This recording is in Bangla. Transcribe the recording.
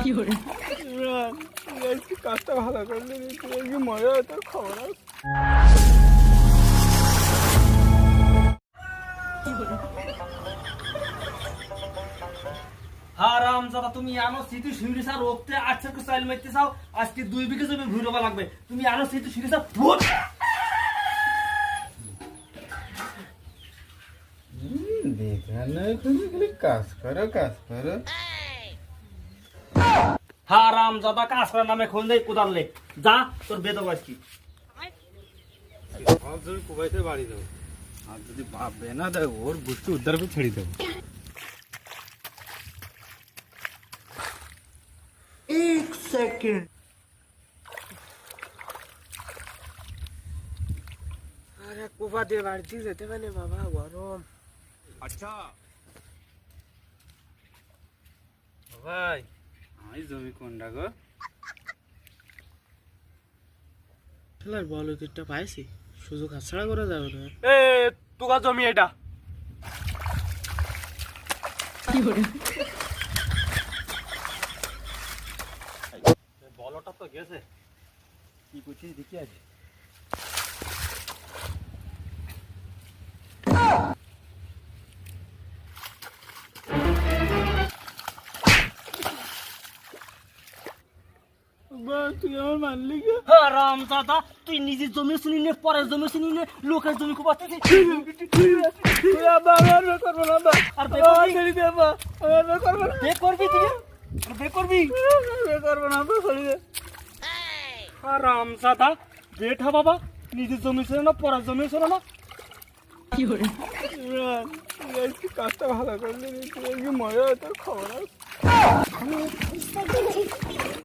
ইমরান, তুই আজকে কাজটা ভালো করলি নি, তুই আজকে মজা তোর খবর আছে। হারাম দাদা, তুমি আনো সিটি শুইরে স্যার ওপতে আচ্ছা করে চাইল মারতে চাও, আজকে 2 বিঘা জমি ভুইরবা লাগবে। তুমি আনো সিটি শুইরে স্যার ভোট দেখা নাই তুমি খালি কাজ করো। হারাম দাদা, কাজ করার নামে খুন দেই কোদাল লে যা, তোর বেদব আজকে। সব জমি কুবাইতে বাড়ি দেবো, আর যদি বাপ না দেয় ওর গোষ্ঠী উদ্ধার করে ছেড়ে দেবো। আরে কুবা দিয়ে বাড়িতে যেতে মানে বাবা গরম। আচ্ছা ভাই, আমি জমি কোনটা গো? খেলার বল উইকেটটা পাইছি, সুযোগ হাতছাড়া করা যাবে না। এ তোগা জমি এটা বলটা তো গেছে, কি করছিস দেখি আজ। তুই আমার মানলি গে? হারাম দাদা, তুই নিজের জমি শুনি নে, পরের জমি শুনি নে, লোকের জমি খুব আসতেছিস। আর বে করবি তুই, বে করবি হারাম দাদা, বেঠা বাবা, নিজের জমি ছিল না, পরের জমি ছিল না। ইমরান, তুই আজকে কাজটা ভালো করলি নি, তুই আজকে মজা তোর খবর আছে।